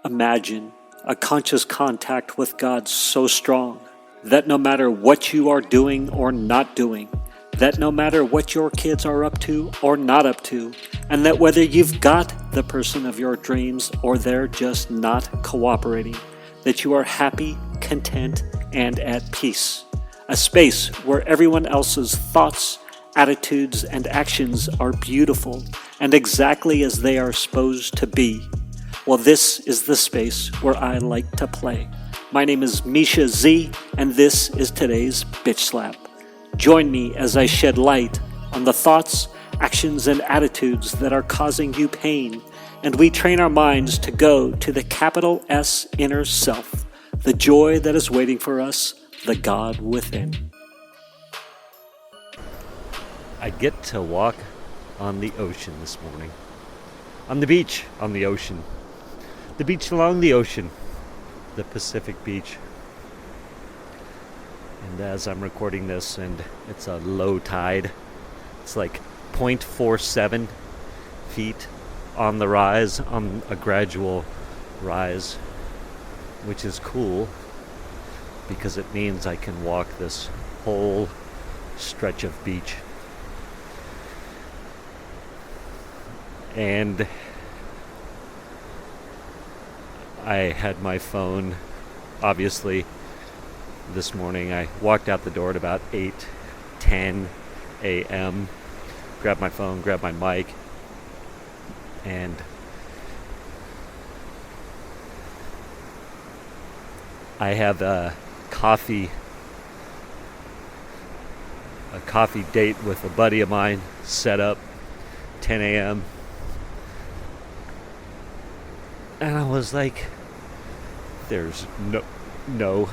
Imagine a conscious contact with God so strong that no matter what you are doing or not doing, that no matter what your kids are up to or not up to, and that whether you've got the person of your dreams or they're just not cooperating, that you are happy, content, and at peace. A space where everyone else's thoughts, attitudes, and actions are beautiful and exactly as they are supposed to be. Well, this is the space where I like to play. My name is Misha Z, and this is today's Bitch Slap. Join me as I shed light on the thoughts, actions, and attitudes that are causing you pain, and we train our minds to go to the capital S inner self, the joy that is waiting for us, the God within. I get to walk on the ocean this morning. On the beach, on the ocean. The beach along the ocean. The Pacific Beach. And as I'm recording this, and it's a low tide, it's like 0.47 feet on the rise, on a gradual rise, which is cool because it means I can walk this whole stretch of beach. And I had my phone, obviously, this morning. I walked out the door at about 8:10 a.m., grabbed my phone, grabbed my mic, and I have a coffee date with a buddy of mine set up 10 a.m. And I was like, there's no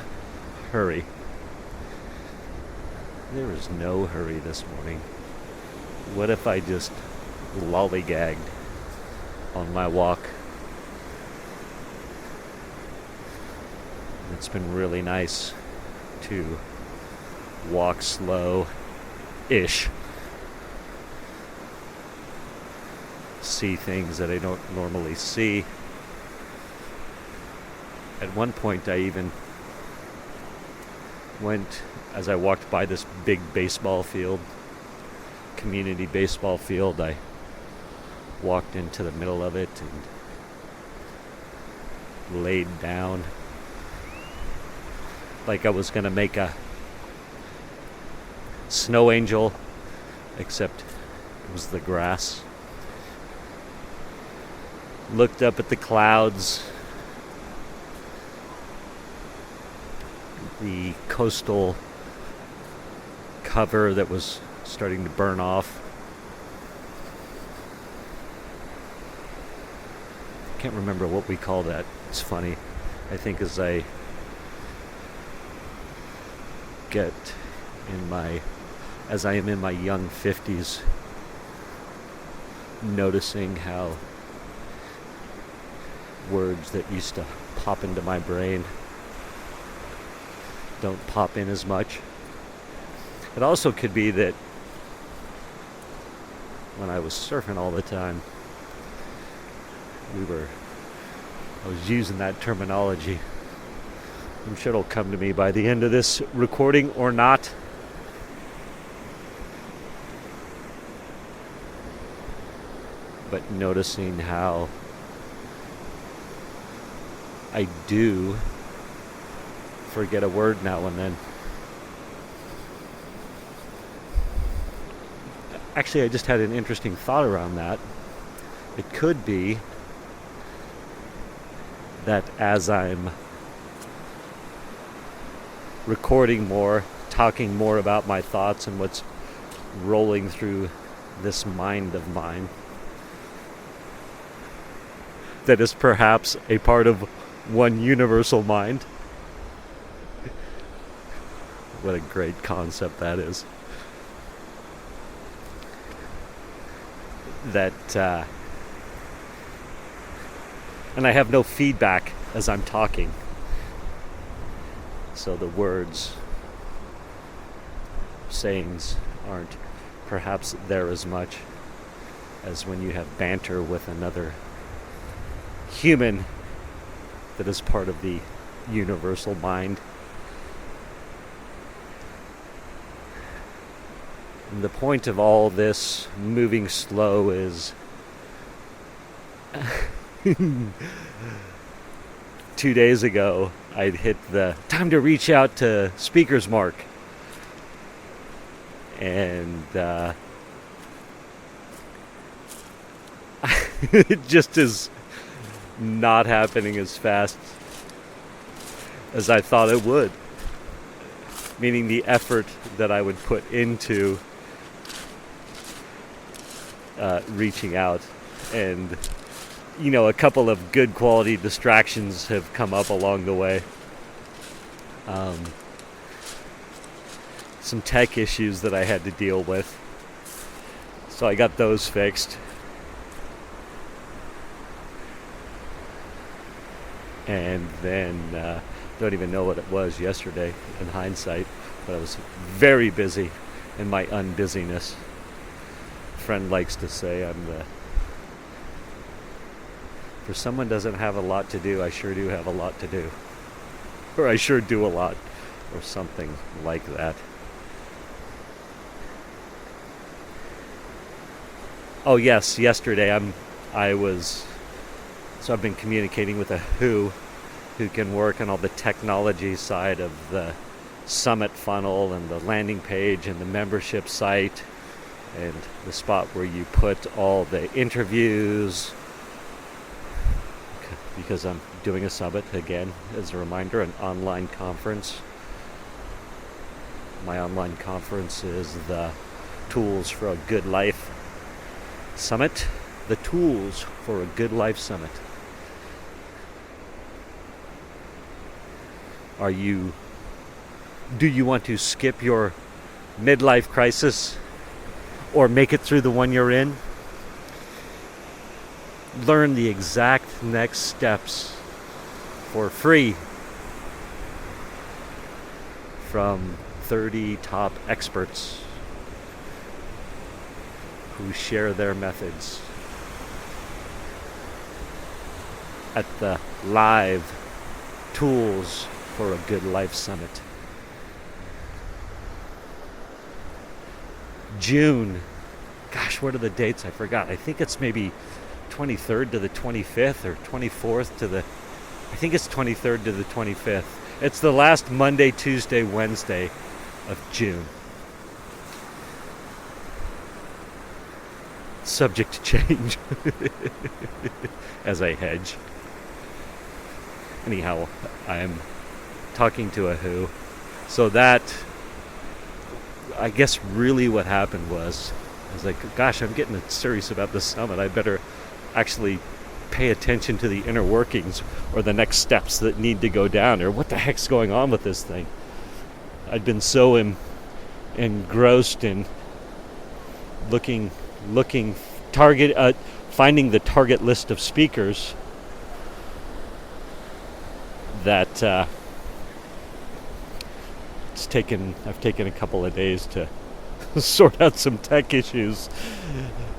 hurry. There is no hurry this morning. What if I just lollygagged on my walk? It's been really nice to walk slow-ish. See things that I don't normally see. At one point I even went, as I walked by this big baseball field, community baseball field, I walked into the middle of it and laid down like I was going to make a snow angel, except it was the grass. Looked up at the clouds, the coastal cover that was starting to burn off. Can't remember what we call that. It's funny. I think as I am in my young 50s, noticing how words that used to pop into my brain don't pop in as much. It also could be that when I was surfing all the time, I was using that terminology. I'm sure it'll come to me by the end of this recording or not. But noticing how I do forget a word now and then. Actually, I just had an interesting thought around that. It could be that as I'm recording more, talking more about my thoughts and what's rolling through this mind of mine, that is perhaps a part of one universal mind. What a great concept that is. And I have no feedback as I'm talking. So the words, sayings aren't perhaps there as much as when you have banter with another human that is part of the universal mind. And the point of all this moving slow is 2 days ago I'd hit the time to reach out to speakers mark, and it just is not happening as fast as I thought it would. Meaning the effort that I would put into reaching out. And, a couple of good quality distractions have come up along the way. Some tech issues that I had to deal with. So I got those fixed. And then, don't even know what it was yesterday in hindsight, but I was very busy in my unbusyness. A friend likes to say for someone doesn't have a lot to do, I sure do have a lot to do. Or I sure do a lot, or something like that. Oh yes, yesterday I've been communicating with a who can work on all the technology side of the summit funnel and the landing page and the membership site and the spot where you put all the interviews, because I'm doing a summit again, as a reminder, an online conference. My online conference is the Tools for a Good Life Summit. The Tools for a Good Life Summit. Do you want to skip your midlife crisis or make it through the one you're in? Learn the exact next steps for free from 30 top experts who share their methods at the live Tools for a Good Life Summit. June. Gosh, what are the dates? I forgot. I think it's maybe 23rd to the 25th, or 24th to the... I think it's 23rd to the 25th. It's the last Monday, Tuesday, Wednesday of June. Subject to change as I hedge. Anyhow, I'm talking to a who. So that, I guess really what happened was, I was like, gosh, I'm getting serious about this summit. I better actually pay attention to the inner workings or the next steps that need to go down, or what the heck's going on with this thing. I'd been so engrossed in finding the target list of speakers that I've taken a couple of days to sort out some tech issues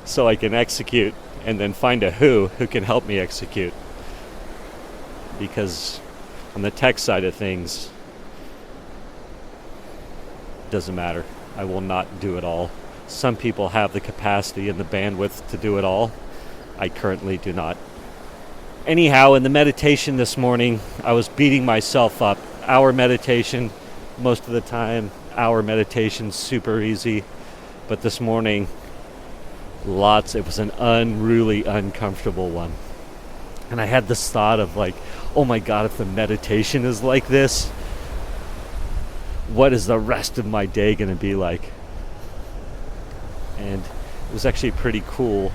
so I can execute, and then find a who can help me execute. Because on the tech side of things, it doesn't matter. I will not do it all. Some people have the capacity and the bandwidth to do it all. I currently do not. Anyhow, in the meditation this morning, I was beating myself up. Hour meditation, most of the time. Hour meditation, super easy. But this morning, it was an unruly, uncomfortable one. And I had this thought of like, oh my God, if the meditation is like this, what is the rest of my day going to be like? And it was actually pretty cool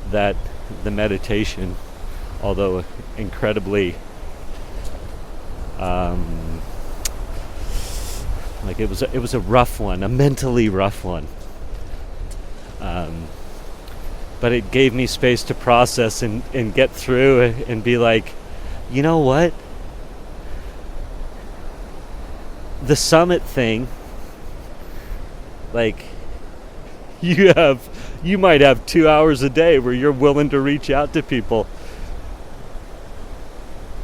that the meditation, although incredibly it was a rough one, a mentally rough one, but it gave me space to process and get through and be like, you know what, the summit thing, like, you might have 2 hours a day where you're willing to reach out to people.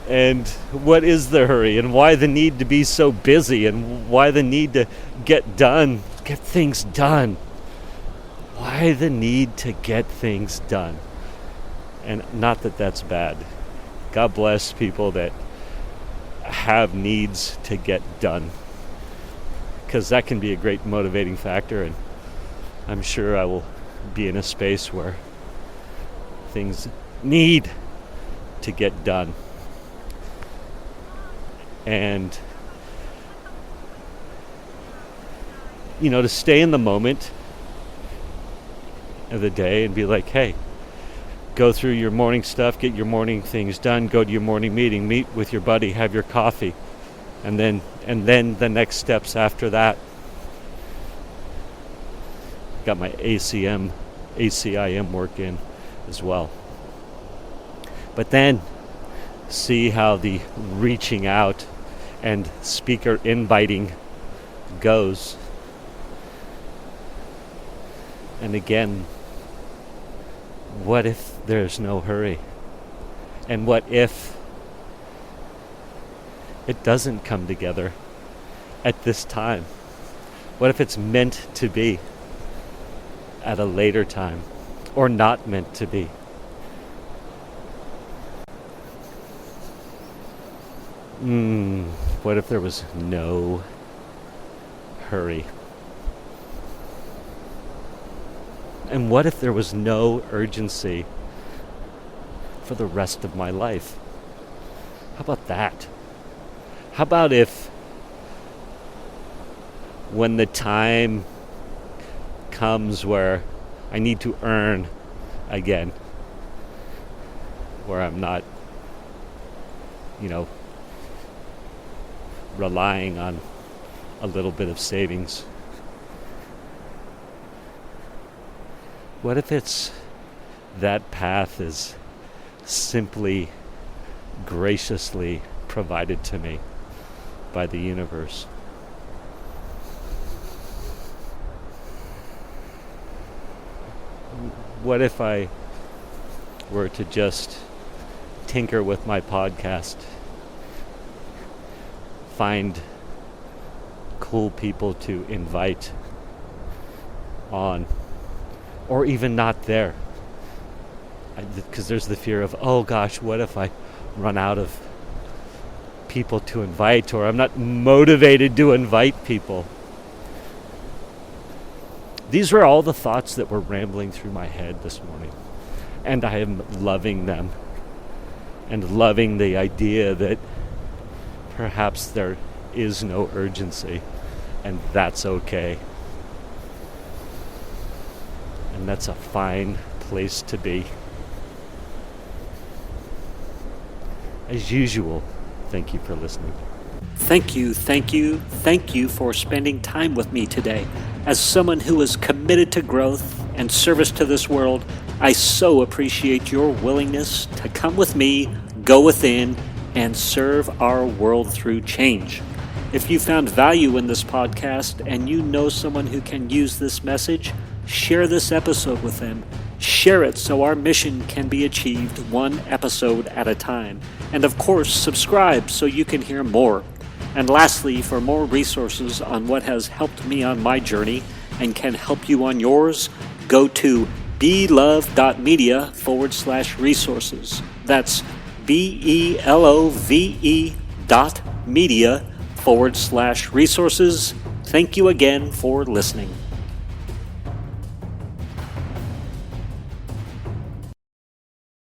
And what is the hurry, and why the need to be so busy, and why the need to get things done? Why the need to get things done? And not that that's bad. God bless people that have needs to get done, because that can be a great motivating factor, and I'm sure I will be in a space where things need to get done. And, to stay in the moment of the day and be like, hey, go through your morning stuff, get your morning things done, go to your morning meeting, meet with your buddy, have your coffee, and then the next steps after that. Got my ACIM work in as well. But then see how the reaching out and speaker inviting goes. And again, what if there's no hurry? And what if it doesn't come together at this time? What if it's meant to be at a later time, or not meant to be? What if there was no hurry? And what if there was no urgency for the rest of my life? How about that? How about if, when the time comes where I need to earn again, where I'm not, relying on a little bit of savings, what if it's that path is simply graciously provided to me by the universe? What if I were to just tinker with my podcast, find cool people to invite on, or even not there? Because there's the fear of, oh gosh, what if I run out of people to invite, or I'm not motivated to invite people? These were all the thoughts that were rambling through my head this morning, and I am loving them, and loving the idea that perhaps there is no urgency, and that's okay. And that's a fine place to be. As usual, thank you for listening. Thank you for spending time with me today. As someone who is committed to growth and service to this world, I so appreciate your willingness to come with me, go within, and serve our world through change. If you found value in this podcast and you know someone who can use this message, share this episode with them. Share it so our mission can be achieved one episode at a time. And of course, subscribe so you can hear more. And lastly, for more resources on what has helped me on my journey and can help you on yours, go to belove.media/resources. That's BELOVE.media/resources. Thank you again for listening.